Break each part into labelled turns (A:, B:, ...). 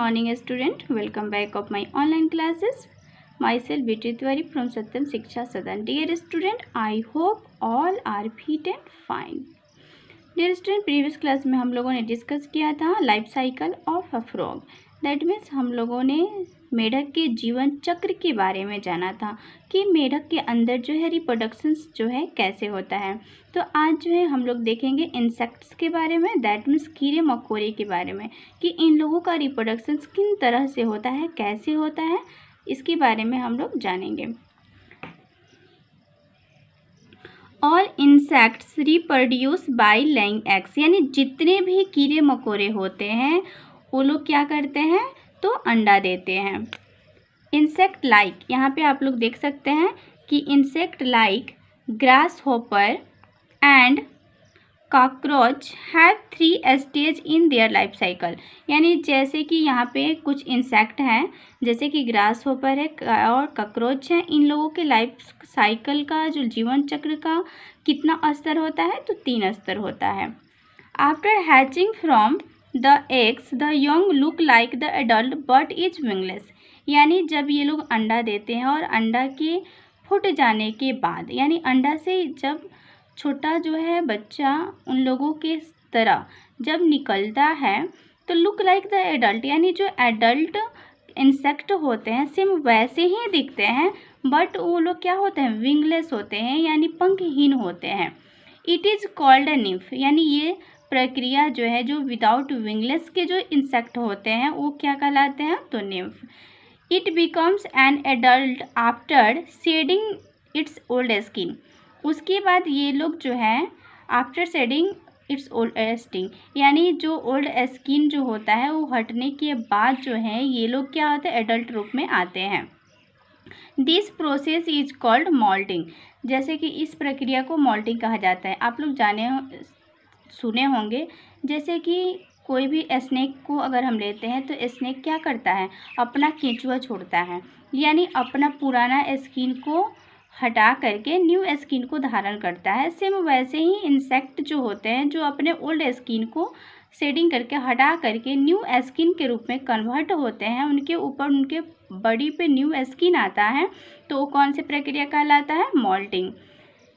A: morning student, welcome back of my online classes. Myself Beauty Tiwari from Satyam Shiksha Sadan. Dear student, I hope all are fit and fine. Dear student, previous class में हम लोगों ने discuss किया था life cycle of a frog. That means हम लोगों ने मेढक के जीवन चक्र के बारे में जाना था कि मेढक के अंदर जो है रिप्रोडक्शंस जो है कैसे होता है. तो आज जो है हम लोग देखेंगे इंसेक्ट्स के बारे में, दैट मीन्स कीड़े मकोड़े के बारे में कि इन लोगों का रिप्रोडक्शंस किन तरह से होता है, कैसे होता है, इसके बारे में हम लोग जानेंगे. All insects reproduce by laying eggs, यानी जितने भी कीड़े मकोड़े होते हैं वो लोग क्या करते हैं तो अंडा देते हैं. इंसेक्ट लाइक, यहाँ पे आप लोग देख सकते हैं कि insect like grass hopper and cockroach have 3 stage in their life cycle. यानी जैसे कि यहाँ पे कुछ इंसेक्ट हैं जैसे कि ग्रास होपर है और कॉकरोच है, इन लोगों के लाइफ साइकिल का जो जीवन चक्र का कितना स्तर होता है तो 3 स्तर होता है. After hatching from the eggs the young look like the adult but is wingless. यानी जब ये लोग अंडा देते हैं और अंडा के फूट जाने के बाद, यानी अंडा से जब छोटा जो है बच्चा उन लोगों के तरह जब निकलता है तो लुक लाइक द एडल्ट, यानी जो एडल्ट इंसेक्ट होते हैं सेम वैसे ही दिखते हैं, बट वो लोग क्या होते हैं विंगलेस होते हैं यानी पंखहीन होते हैं. It is called a nymph, यानी ये प्रक्रिया जो है जो विदाउट विंगलेस के जो इंसेक्ट होते हैं वो क्या कहलाते हैं तो nymph. It becomes an adult after shedding its old skin. उसके बाद ये लोग जो है after shedding its old skin, यानी जो ओल्ड स्किन जो होता है वो हटने के बाद जो है ये लोग क्या होते हैं एडल्ट रूप में आते हैं. This process is called moulting, जैसे कि इस प्रक्रिया को मॉल्टिंग कहा जाता है. आप लोग सुने होंगे जैसे कि कोई भी स्नेक को अगर हम लेते हैं तो स्नेक क्या करता है अपना केंचुआ छोड़ता है, यानी अपना पुराना स्किन को हटा करके न्यू स्किन को धारण करता है. सेम वैसे ही इंसेक्ट जो होते हैं जो अपने ओल्ड स्किन को शेडिंग करके हटा करके न्यू स्किन के रूप में कन्वर्ट होते हैं, उनके ऊपर उनके बॉडी पे न्यू स्किन आता है, तो वो कौन सी प्रक्रिया कहलाता है मॉल्टिंग.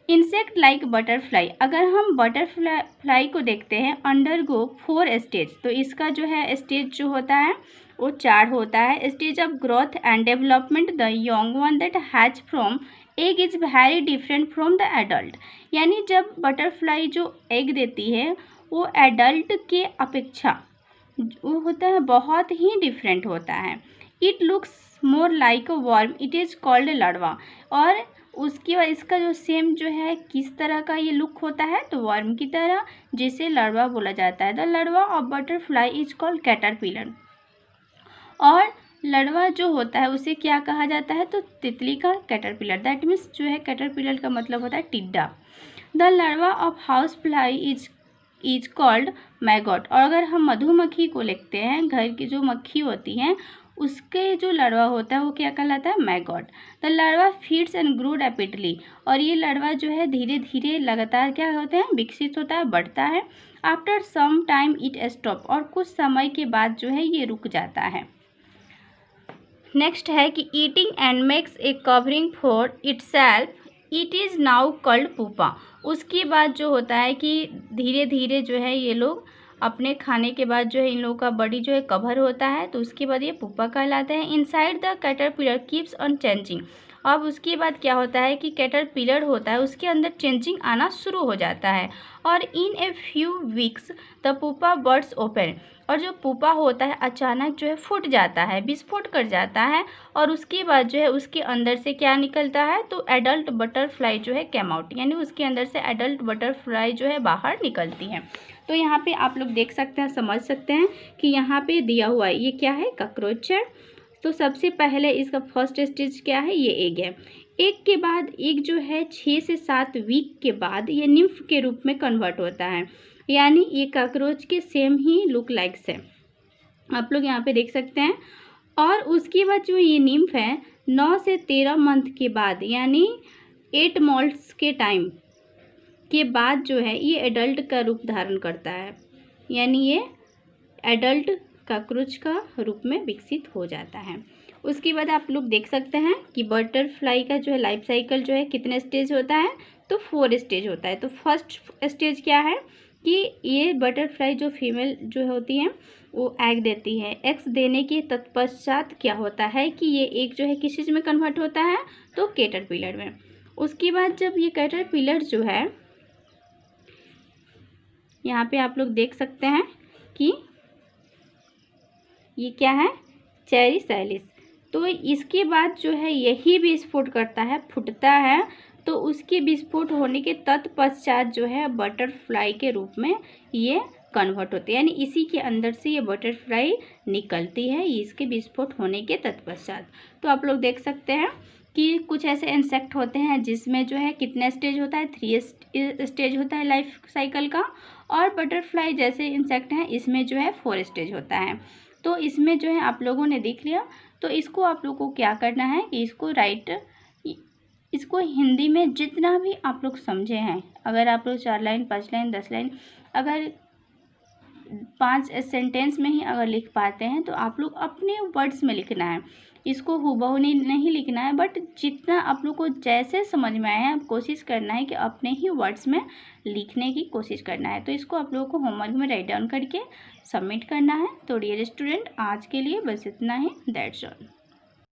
A: इंसेक्ट लाइक बटरफ्लाई, अगर हम बटरफ्लाई को देखते हैं अंडरगो 4 स्टेज, तो इसका जो है स्टेज जो होता है वो 4 होता है. Stage of growth and development, the young one that hatch from egg is very different from the adult, यानी जब बटरफ्लाई जो एग देती है वो एडल्ट के अपेक्षा वो होता है बहुत ही डिफरेंट होता है. It looks more like a worm, it is called larva, और उसकी वजह इसका जो सेम जो है किस तरह का ये लुक होता है तो वर्म की तरह, जिसे लार्वा बोला जाता है. The larva of butterfly is called caterpillar, और लार्वा जो होता है उसे क्या कहा जाता है तो तितली का कैटरपिलर. दैट मीन्स जो है कैटरपिलर का मतलब होता है टिड्डा. The larva of house fly is called maggot, और अगर हम मधुमक्खी को लिखते हैं घर की जो मक्खी होती हैं उसके जो लार्वा होता है वो क्या कहलाता है maggot. The larva feeds and grow rapidly, और ये लार्वा जो है धीरे धीरे लगातार क्या होते हैं विकसित होता है बढ़ता है. After some time it stop, और कुछ समय के बाद जो है ये रुक जाता है. नेक्स्ट है कि eating and makes a covering for itself, it is now called pupa. उसके बाद जो होता है कि धीरे धीरे जो है ये लोग अपने खाने के बाद जो है इन लोगों का बॉडी जो है कवर होता है, तो उसके बाद ये पुपा कहलाते हैं. Inside the caterpillar keeps on changing, अब उसके बाद क्या होता है कि कैटरपिलर होता है उसके अंदर चेंजिंग आना शुरू हो जाता है, और in a few weeks the pupa bursts open, और जो पुपा होता है अचानक जो है फूट जाता है, विस्फोट कर जाता है, और उसके बाद जो है उसके अंदर से क्या निकलता है तो एडल्ट बटरफ्लाई जो है कैम आउट, यानी उसके अंदर से एडल्ट बटरफ्लाई जो है बाहर निकलती है. तो यहाँ पे आप लोग देख सकते हैं समझ सकते हैं कि यहाँ पे दिया हुआ है ये क्या है कॉकरोच है. तो सबसे पहले इसका फर्स्ट स्टेज क्या है ये एग है. एग के बाद एग जो है 6 से 7 वीक के बाद ये निम्फ के रूप में कन्वर्ट होता है, यानी ये कॉकरोच के सेम ही लुक लाइक्स है, आप लोग यहाँ पे देख सकते हैं. और उसके बाद जो ये निम्फ है 9 से 13 मंथ के बाद, यानी 8 मंथ्स के टाइम के बाद जो है ये एडल्ट का रूप धारण करता है, यानी ये एडल्ट कॉकरोच का रूप में विकसित हो जाता है। उसके बाद आप लोग देख सकते हैं कि बटरफ्लाई का जो है लाइफ साइकिल जो है कितने स्टेज होता है, तो 4 स्टेज होता है। तो फर्स्ट स्टेज क्या है कि ये बटरफ्लाई जो फीमेल जो होती है वो एग देती है। एग्स देने के तत्पश्चात क्या होता है कि ये एक जो है किस चीज़ में कन्वर्ट होता है, तो कैटरपिलर में। उसके बाद जब ये कैटरपिलर जो है, यहाँ पे आप लोग देख सकते हैं कि ये क्या है, चेरिसैलिस। तो इसके बाद जो है यही विस्फोट करता है, फूटता है। तो उसके विस्फोट होने के तत्पश्चात जो है बटरफ्लाई के रूप में ये कन्वर्ट होते हैं, यानी इसी के अंदर से ये बटरफ्लाई निकलती है इसके विस्फोट होने के तत्पश्चात। तो आप लोग देख सकते हैं कि कुछ ऐसे इंसेक्ट होते हैं जिसमें जो है कितने स्टेज होता है, 3 स्टेज होता है लाइफ साइकिल का। और बटरफ्लाई जैसे इंसेक्ट हैं इसमें जो है 4 स्टेज होता है। तो इसमें जो है आप लोगों ने देख लिया। तो इसको आप लोगों को क्या करना है कि इसको हिंदी में जितना भी आप लोग समझे हैं, अगर आप लोग 4 लाइन 5 लाइन 10 लाइन अगर 5 सेंटेंस में ही अगर लिख पाते हैं तो आप लोग अपने वर्ड्स में लिखना है। इसको हूबहू नहीं लिखना है, बट जितना आप लोग को जैसे समझ में आया है कोशिश करना है कि अपने ही वर्ड्स में लिखने की कोशिश करना है। तो इसको आप लोगों को होमवर्क में राइट डाउन करके सबमिट करना है। तो डियर स्टूडेंट, आज के लिए बस इतना ही। That's all.